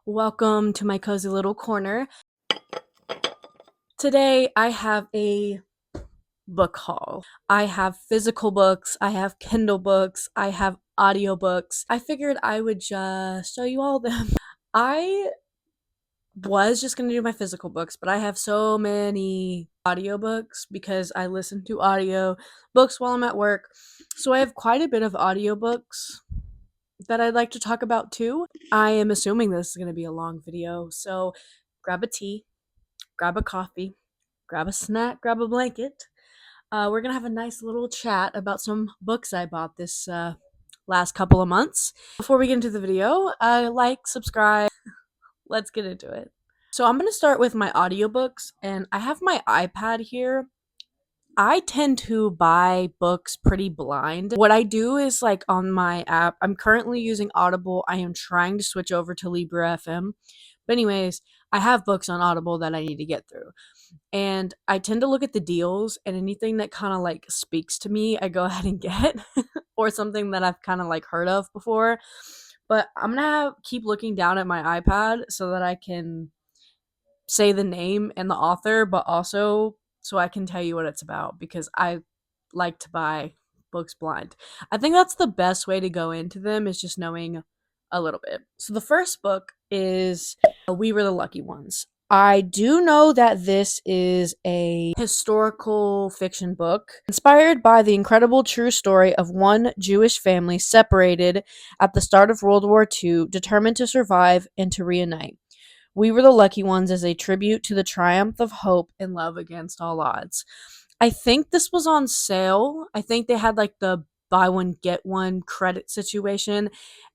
Welcome to my cozy little corner. Today I have a book haul. I have physical books, I have Kindle books, I have audiobooks. I figured I would just show you all of them. I was just going to do my physical books, but I have so many audiobooks because I listen to audio books while I'm at work. So I have quite a bit of audiobooks that I'd like to talk about too. I am assuming this is going to be a long video, so grab a tea, grab a coffee, grab a snack, grab a blanket. We're gonna have a nice little chat about some books I bought this last couple of months. Before we get into the video, like, subscribe. Let's get into it. So I'm gonna start with my audiobooks, and I have my iPad here. I tend to buy books pretty blind. What I do is like on my app, I'm currently using Audible. I am trying to switch over to Libra FM. But anyways, I have books on Audible that I need to get through. And I tend to look at the deals and anything that kind of like speaks to me, I go ahead and get or something that I've kind of like heard of before. But I'm going to keep looking down at my iPad so that I can say the name and the author, but also so I can tell you what it's about because I like to buy books blind. I think that's the best way to go into them is just knowing a little bit. So the first book is We Were the Lucky Ones. I do know that this is a historical fiction book inspired by the incredible true story of one Jewish family separated at the start of World War II, determined to survive and to reunite. We Were the Lucky Ones is a tribute to the triumph of hope and love against all odds. I think this was on sale. I think they had like the buy one get one credit situation.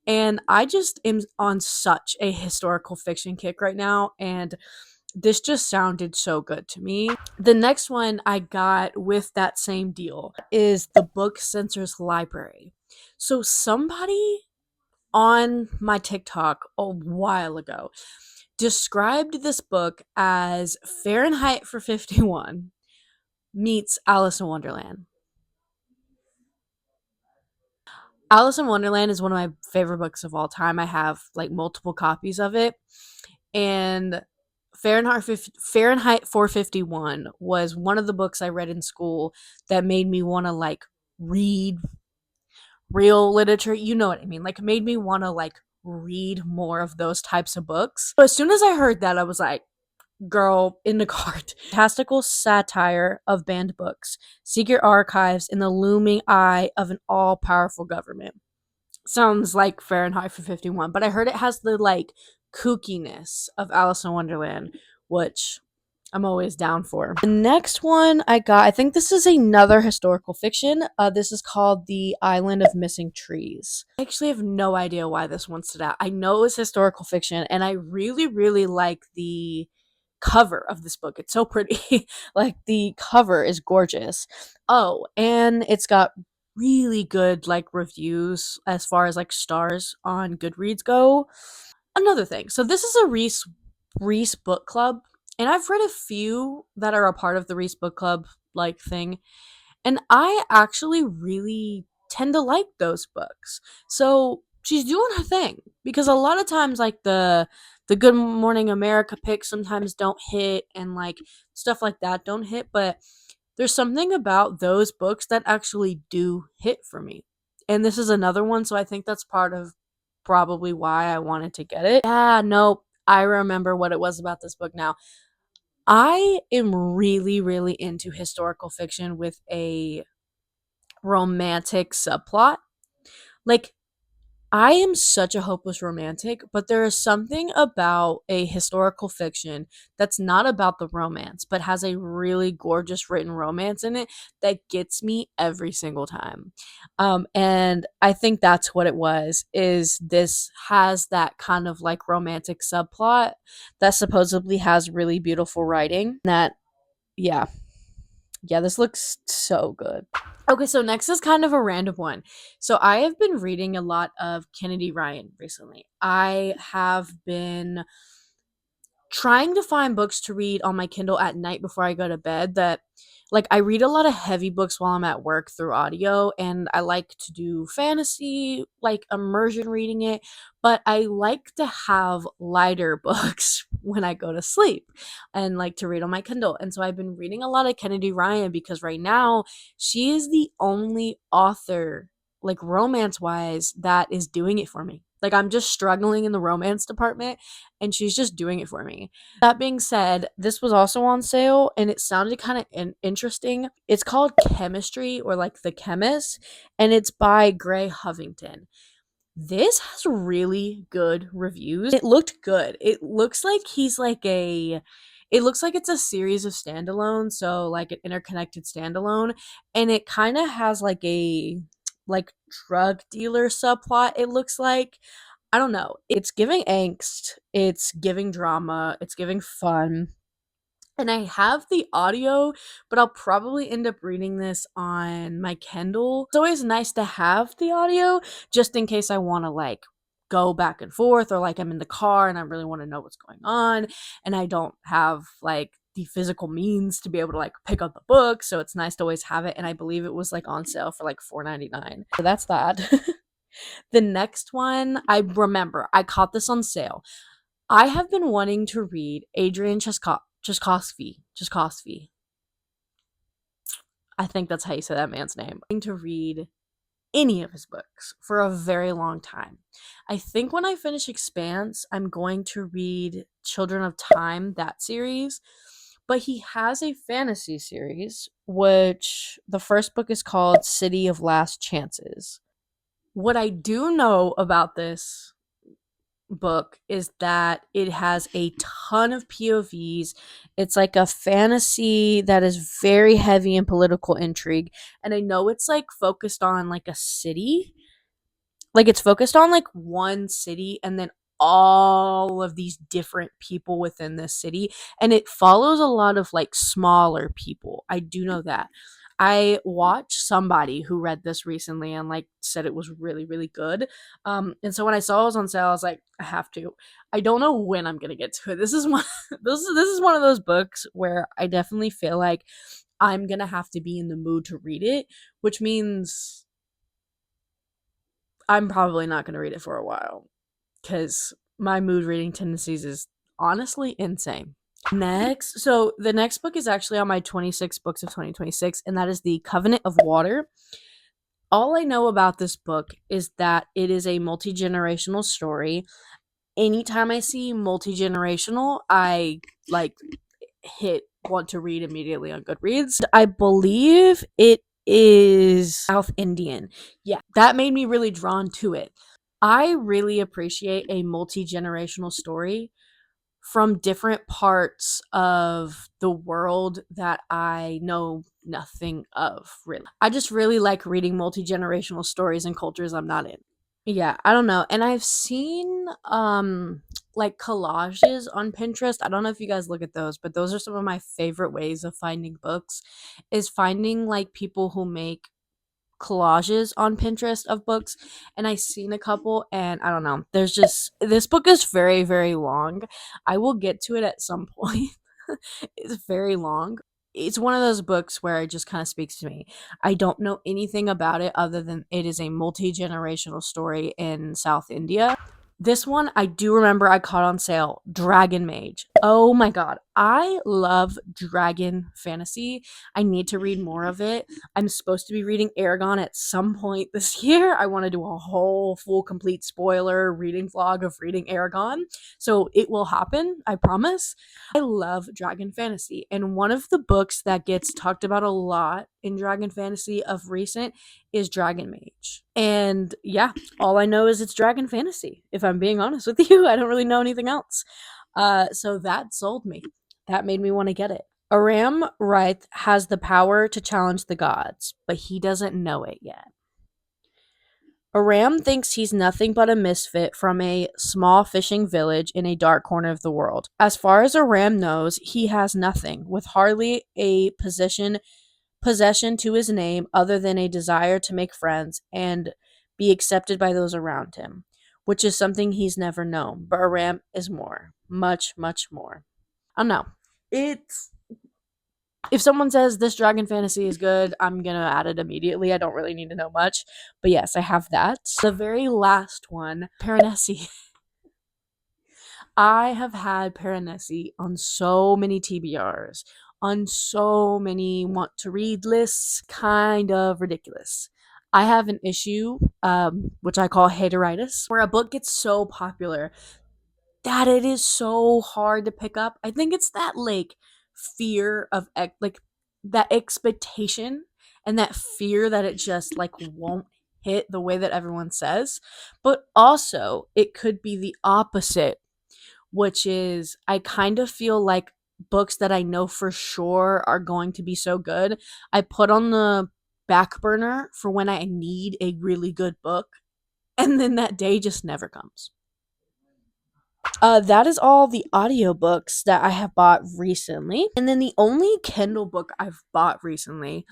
And I just am on such a historical fiction kick right now. And this just sounded so good to me. The next one I got with that same deal is The Book Censor's Library. So somebody on my TikTok a while ago described this book as Fahrenheit 451 meets Alice in Wonderland. Alice in Wonderland is one of my favorite books of all time. I have like multiple copies of it. And Fahrenheit 451 was one of the books I read in school that made me want to like read real literature. You know what I mean? Like made me want to like read more of those types of books. So as soon as I heard that, I was like, girl in the cart. Fantastical satire of banned books, secret archives, in the looming eye of an all-powerful government. Sounds like Fahrenheit 451, but I heard it has the like kookiness of Alice in Wonderland, which I'm always down for. The next one I got, I think this is another historical fiction. This is called The Island of Missing Trees. I actually have no idea why this one stood out. I know it's historical fiction, and I really, really like the cover of this book. It's so pretty. Like the cover is gorgeous. Oh, and it's got really good like reviews as far as like stars on Goodreads go. Another thing. So this is a Reese book club, and I've read a few that are a part of the Reese book club like thing, and I actually really tend to like those books. So she's doing her thing because a lot of times like the Good Morning America picks sometimes don't hit and like stuff like that don't hit, but there's something about those books that actually do hit for me. And this is another one, so I think that's part of probably why I wanted to get it. Yeah, nope. I remember what it was about this book now. I am really, really into historical fiction with a romantic subplot. Like, I am such a hopeless romantic, but there is something about a historical fiction that's not about the romance, but has a really gorgeous written romance in it that gets me every single time. And I think that's what it was, is this has that kind of like romantic subplot that supposedly has really beautiful writing that, yeah, yeah, this looks so good. Okay, so next is kind of a random one. So I have been reading a lot of Kennedy Ryan recently. I have been trying to find books to read on my Kindle at night before I go to bed that Like, I read a lot of heavy books while I'm at work through audio, and I like to do fantasy, like immersion reading it, but I like to have lighter books when I go to sleep and like to read on my Kindle. And so I've been reading a lot of Kennedy Ryan because right now she is the only author, like romance wise, that is doing it for me. Like, I'm just struggling in the romance department and she's just doing it for me. That being said, this was also on sale and it sounded kind of interesting. It's called Chemistry, or like The Chemist, and it's by Gray Hovington. This has really good reviews. It looked good. It looks like it looks like it's a series of standalones, so like an interconnected standalone, and it kind of has like a like drug dealer subplot, it looks like. I don't know. It's giving angst, it's giving drama, it's giving fun. And I have the audio, but I'll probably end up reading this on my Kindle. It's always nice to have the audio just in case I want to like go back and forth, or like I'm in the car and I really want to know what's going on and I don't have like the physical means to be able to like pick up the book, so it's nice to always have it. And I believe it was like on sale for like $4.99. So that's that. The next one, I remember I caught this on sale. I have been wanting to read Adrian Tchaikovsky. I think that's how you say that man's name. I'm going to read any of his books for a very long time. I think when I finish Expanse, I'm going to read Children of Time, that series. But he has a fantasy series, which the first book is called City of Last Chances. What I do know about this book is that it has a ton of POVs. It's like a fantasy that is very heavy in political intrigue. And I know it's like focused on like a city, like it's focused on like one city and then all of these different people within this city, and it follows a lot of like smaller people. I do know that. I watched somebody who read this recently and like said it was really really good. And so when I saw it was on sale, I was like, I have to. I don't know when I'm going to get to it. This is one this is one of those books where I definitely feel like I'm going to have to be in the mood to read it, which means I'm probably not going to read it for a while because my mood reading tendencies is honestly insane. Next, so the next book is actually on my 26 books of 2026, and that is The Covenant of Water. All I know about this book is that it is a multi generational story. Anytime I see multi generational, I like hit want to read immediately on Goodreads. I believe it is South Indian. Yeah, that made me really drawn to it. I really appreciate a multi generational story from different parts of the world that I know nothing of, really. I just really like reading multi generational stories and cultures I'm not in. Yeah, I don't know. And I've seen like collages on Pinterest. I don't know if you guys look at those, but those are some of my favorite ways of finding books, is finding like people who make collages on Pinterest of books. And I seen a couple and I don't know. There's just this book is very very long. I will get to it at some point. It's very long. It's one of those books where it just kind of speaks to me. I don't know anything about it other than it is a multi-generational story in South India. This one I do remember I caught on sale, Dragon Mage. Oh my god, I love dragon fantasy. I need to read more of it. I'm supposed to be reading Aragon at some point this year. I want to do a whole full complete spoiler reading vlog of reading Aragon. So it will happen, I promise. I love dragon fantasy, and one of the books that gets talked about a lot in dragon fantasy of recent is Dragon Mage. And yeah, all I know is it's dragon fantasy. If I'm being honest with you, I don't really know anything else. So that sold me. That made me want to get it. Aram Wright has the power to challenge the gods, but he doesn't know it yet. Aram thinks he's nothing but a misfit from a small fishing village in a dark corner of the world. As far as Aram knows, he has nothing, with hardly a possession to his name other than a desire to make friends and be accepted by those around him, which is something he's never known. But Aram is more, much, much more. I don't know. It's If someone says this dragon fantasy is good, I'm gonna add it immediately. I don't really need to know much. But yes, I have that. The very last one, Piranesi. I have had Piranesi on so many TBRs, on so many want to read lists, kind of ridiculous. I have an issue, which I call hateritis, where a book gets so popular that it is so hard to pick up. I think it's that like fear of like that expectation and that fear that it just like won't hit the way that everyone says. But also, it could be the opposite, which is I kind of feel like books that I know for sure are going to be so good, I put on the back burner for when I need a really good book, and then that day just never comes. That is all the audiobooks that I have bought recently. And then the only Kindle book I've bought recently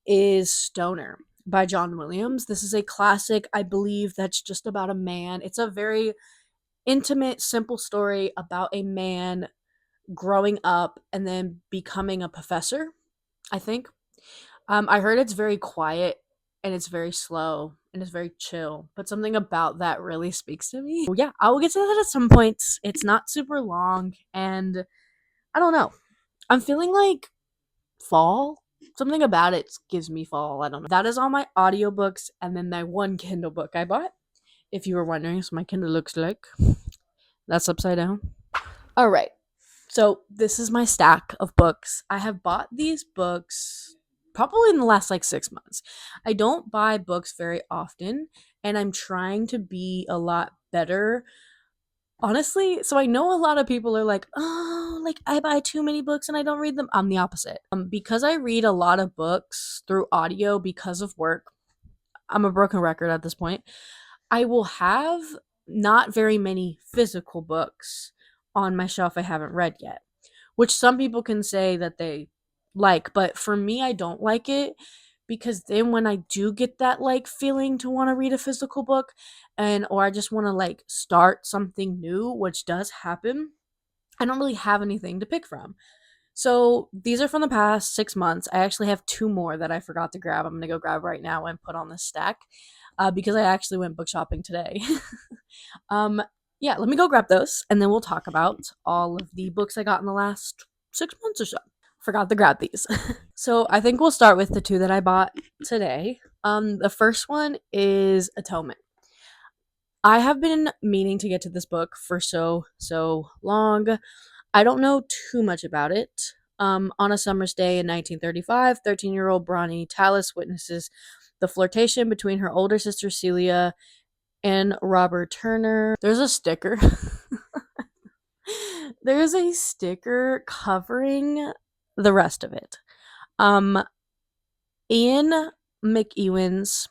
is Stoner by John Williams. This is a classic, I believe, that's just about a man. It's a very intimate, simple story about a man growing up and then becoming a professor, I think. I heard it's very quiet and it's very slow and it's very chill, but something about that really speaks to me. Yeah, I will get to that at some point. It's not super long, and I don't know. I'm feeling like fall. Something about it gives me fall. I don't know. That is all my audiobooks and then that one Kindle book I bought. If you were wondering, so my Kindle looks like that's upside down. All right. So this is my stack of books. I have bought these books probably in the last like 6 months. I don't buy books very often, and I'm trying to be a lot better. Honestly, so I know a lot of people are like, oh, like I buy too many books and I don't read them. I'm the opposite. Because I read a lot of books through audio because of work, I'm a broken record at this point. I will have not very many physical books on my shelf I haven't read yet, which some people can say that they like, but for me, I don't like it because then when I do get that like feeling to want to read a physical book and or I just want to like start something new, which does happen, I don't really have anything to pick from. So these are from the past 6 months. I actually have two more that I forgot to grab. I'm gonna go grab right now and put on this stack because I actually went book shopping today. um, yeah, let me go grab those and then we'll talk about all of the books I got in the last 6 months or so. Forgot to grab these. So I think we'll start with the two that I bought today. The first one is Atonement. I have been meaning to get to this book for so long. I don't know too much about it. On a summer's day in 1935, 13-year-old Bronnie Tallis witnesses the flirtation between her older sister Celia and Robert Turner. There's a sticker. There's a sticker covering the rest of it. Ian McEwan's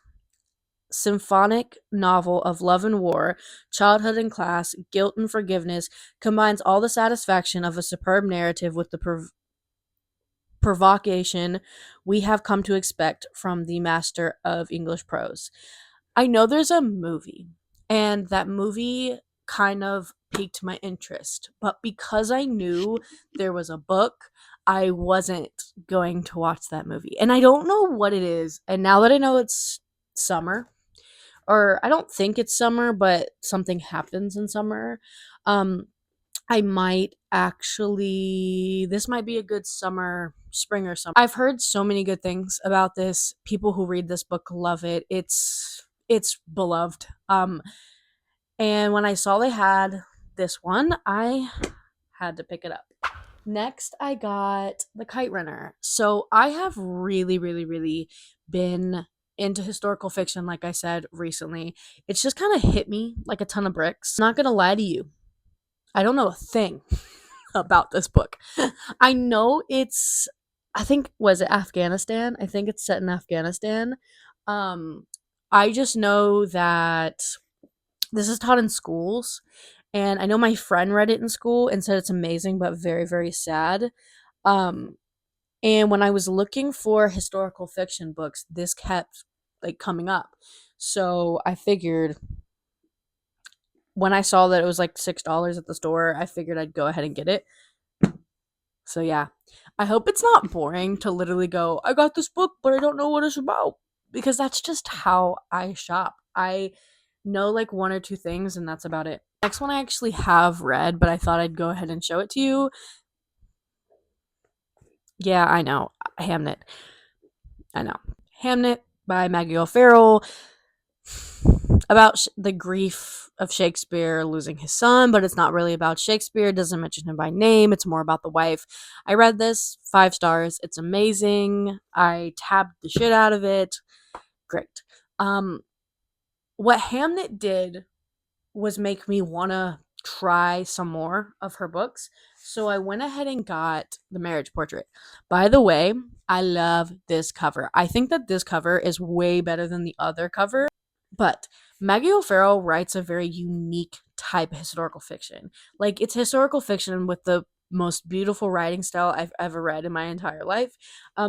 symphonic novel of love and war, childhood and class, guilt and forgiveness combines all the satisfaction of a superb narrative with the provocation we have come to expect from the master of English prose. I know there's a movie, and that movie kind of piqued my interest, but because I knew there was a book, I wasn't going to watch that movie. And I don't know what it is. And now that I know it's summer, or I don't think it's summer, but something happens in summer. Um, I might actually this might be a good summer, spring or summer. I've heard so many good things about this. People who read this book love it. It's beloved. And when I saw they had this one, I had to pick it up. Next, I got The Kite Runner. So I have really been into historical fiction, like I said recently. It's just kind of hit me like a ton of bricks. Not gonna lie to you, I don't know a thing about this book. I know it's, I think, was it Afghanistan? I think it's set in Afghanistan. Um, I just know that this is taught in schools, and I know my friend read it in school and said it's amazing but very sad. Um, and when I was looking for historical fiction books, this kept like coming up. So I figured when I saw that it was like $6 at the store, I figured I'd go ahead and get it. So yeah, I hope it's not boring to literally go, I got this book, but I don't know what it's about. Because that's just how I shop. I know like one or two things, and that's about it. Next one I actually have read, but I thought I'd go ahead and show it to you. Yeah, I know. Hamnet. I know. Hamnet by Maggie O'Farrell, about the grief of Shakespeare losing his son, but it's not really about Shakespeare. It doesn't mention him by name. It's more about the wife. I read this, 5 stars. It's amazing. I tabbed the shit out of it. Great. Um, what Hamnet did was make me want to try some more of her books. So I went ahead and got The Marriage Portrait. By the way, I love this cover. I think that this cover is way better than the other cover. But Maggie O'Farrell writes a very unique type of historical fiction. Like, it's historical fiction with the most beautiful writing style I've ever read in my entire life.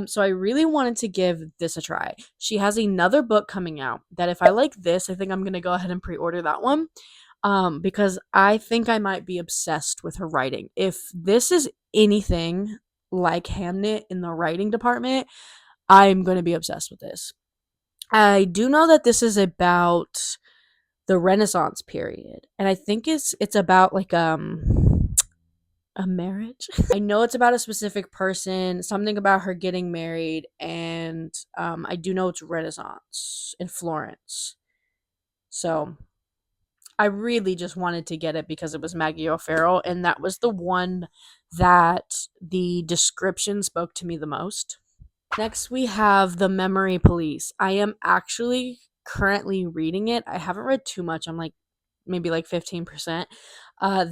So I really wanted to give this a try. She has another book coming out that if I like this, I think I'm gonna go ahead and pre-order that one. Because I think I might be obsessed with her writing. If this is anything like Hamnet in the writing department, I'm gonna be obsessed with this. I do know that this is about the Renaissance period, and I think it's about like a marriage. I know it's about a specific person, something about her getting married, and I do know it's Renaissance in Florence. So I really just wanted to get it because it was Maggie O'Farrell, and that was the one that the description spoke to me the most. Next, we have The Memory Police. I am actually currently reading it. I haven't read too much. I'm like maybe like 15%.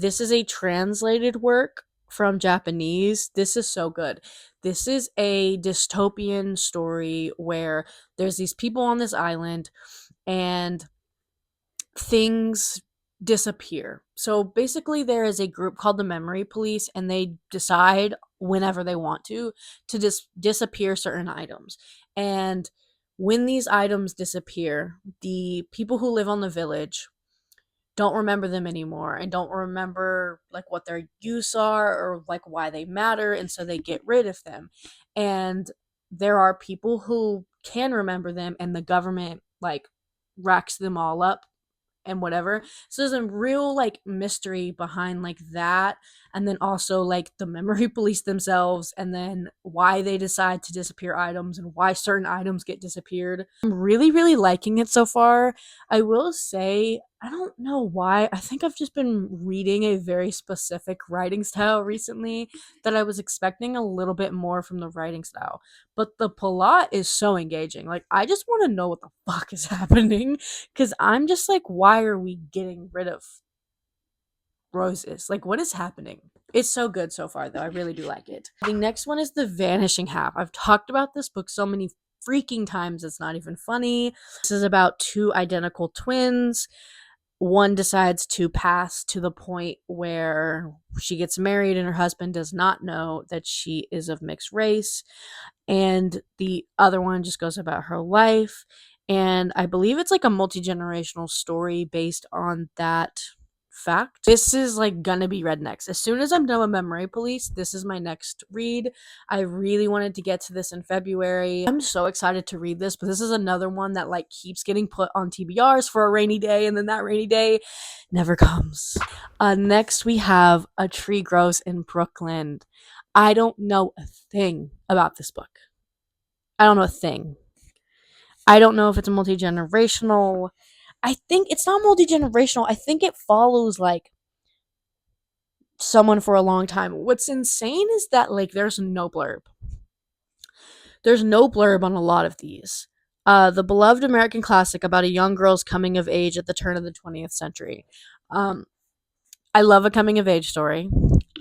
This is a translated work from Japanese. This is so good. This is a dystopian story where there's these people on this island and things disappear. So basically, there is a group called the Memory Police, and they decide whenever they want to disappear certain items. And when these items disappear, the people who live on the village don't remember them anymore and don't remember like what their use are or like why they matter, and so they get rid of them. And there are people who can remember them, and the government like racks them all up and whatever. So there's a real like mystery behind like that, and then also like the memory police themselves, and then why they decide to disappear items and why certain items get disappeared. I'm really really liking it so far. I will say I don't know why. I think I've just been reading a very specific writing style recently that I was expecting a little bit more from the writing style. But the plot is so engaging. Like I just want to know what the fuck is happening. Because I'm just like, why are we getting rid of roses? Like, what is happening? It's so good so far, though. I really do like it. The next one is The Vanishing Half. I've talked about this book so many freaking times, it's not even funny. This is about two identical twins. One decides to pass to the point where she gets married and her husband does not know that she is of mixed race, and the other one just goes about her life. And I believe it's like a multi-generational story based on that fact. This is like gonna be read next. As soon as I'm done with Memory Police, this is my next read. I really wanted to get to this in February. I'm so excited to read this, but this is another one that like keeps getting put on TBRs for a rainy day, and then that rainy day never comes. Next we have A Tree Grows in Brooklyn. I don't know a thing about this book. I don't know a thing. I don't know if it's multi generational. I think it's not multi generational. I think it follows like someone for a long time. What's insane is that like there's no blurb. There's no blurb on a lot of these. The beloved American classic about a young girl's coming of age at the turn of the 20th century. Um, I love a coming of age story.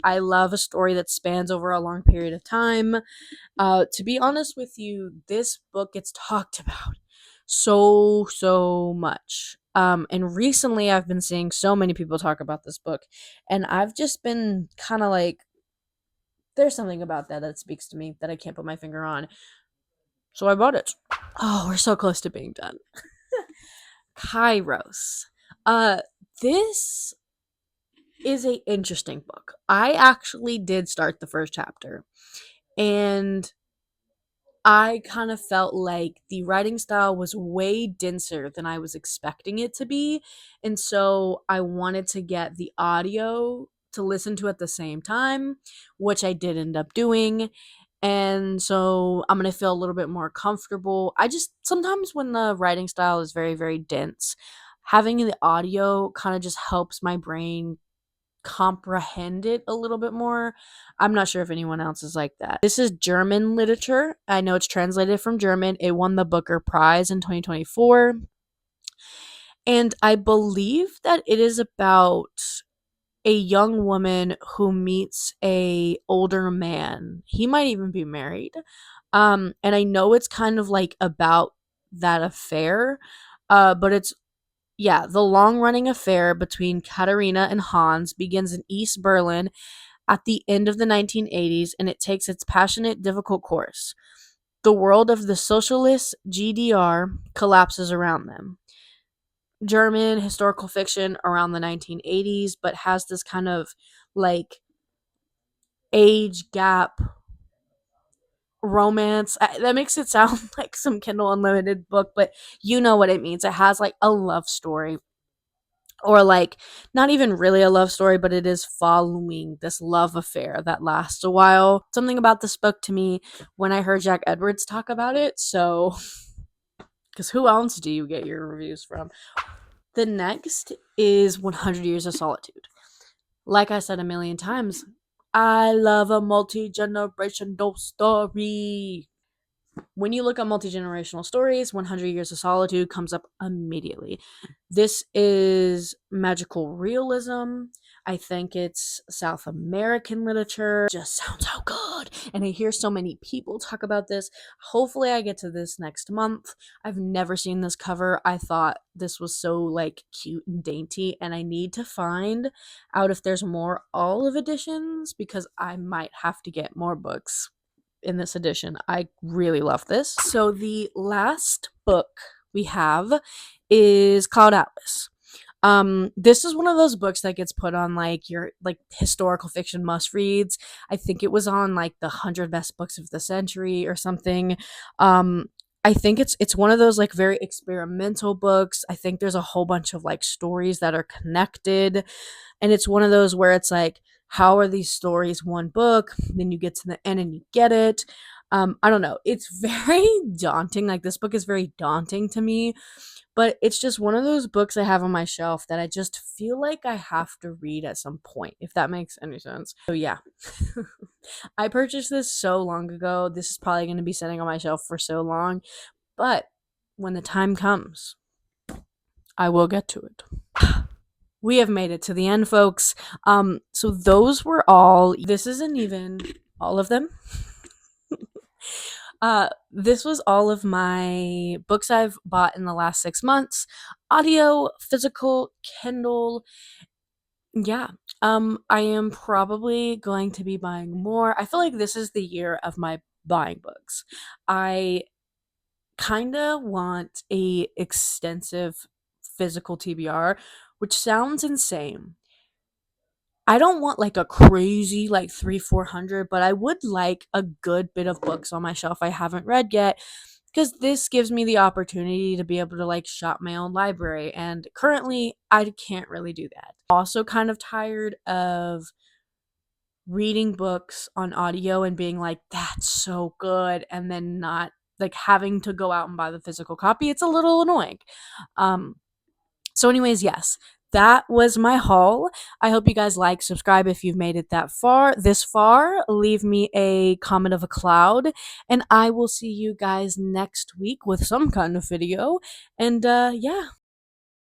I love a story that spans over a long period of time. To be honest with you, this book gets talked about so much. And recently I've been seeing so many people talk about this book, and I've just been kind of like, there's something about that speaks to me that I can't put my finger on. So I bought it. Oh, we're so close to being done. Kairos. Uh, this is a interesting book. I actually did start the first chapter, and I kind of felt like the writing style was way denser than I was expecting it to be. And so I wanted to get the audio to listen to at the same time, which I did end up doing. And so I'm going to feel a little bit more comfortable. I just sometimes when the writing style is very, very dense, having the audio kind of just helps my brain comprehend it a little bit more. I'm not sure if anyone else is like that. This is German literature. I know it's translated from German. It won the Booker Prize in 2024. And I believe that it is about a young woman who meets a older man. He might even be married. And I know it's kind of like about that affair. But it's yeah, the long running affair between Katerina and Hans begins in East Berlin at the end of the 1980s, and it takes its passionate, difficult course. The world of the socialist GDR collapses around them. German historical fiction around the 1980s, but has this kind of like age gap romance. That makes it sound like some Kindle Unlimited book, but you know what it means. It has like a love story, or like not even really a love story, but it is following this love affair that lasts a while. Something about this book to me when I heard Jack Edwards talk about it. So because who else do you get your reviews from? The next is 100 Years of Solitude. Like I said a million times, I love a multi-generational story. When you look at multi-generational stories, 100 Years of Solitude comes up immediately. This is magical realism. I think it's South American literature. It just sounds so good. And I hear so many people talk about this. Hopefully I get to this next month. I've never seen this cover. I thought this was so like cute and dainty, and I need to find out if there's more olive editions because I might have to get more books in this edition. I really love this. So the last book we have is Cloud Atlas. This is one of those books that gets put on like your like historical fiction must reads. I think it was on like the 100 best books of the century or something. I think it's one of those like very experimental books. I think there's a whole bunch of like stories that are connected, and it's one of those where it's like, how are these stories one book? Then you get to the end and you get it. I don't know. It's very daunting. Like this book is very daunting to me, but it's just one of those books I have on my shelf that I just feel like I have to read at some point, if that makes any sense. So yeah. I purchased this so long ago. This is probably going to be sitting on my shelf for so long, but when the time comes, I will get to it. We have made it to the end, folks. So those were all. This isn't even all of them. This was all of my books I've bought in the last 6 months. Audio, physical, Kindle. Yeah. I am probably going to be buying more. I feel like this is the year of my buying books. I kind of want a extensive physical TBR, which sounds insane. I don't want like a crazy like 300-400, but I would like a good bit of books on my shelf I haven't read yet, because this gives me the opportunity to be able to like shop my own library, and currently I can't really do that. Also kind of tired of reading books on audio and being like, that's so good, and then not like having to go out and buy the physical copy. It's a little annoying. So anyways, yes, that was my haul. I hope you guys like, subscribe if you've made it this far. Leave me a comment of a cloud, and I will see you guys next week with some kind of video. And yeah.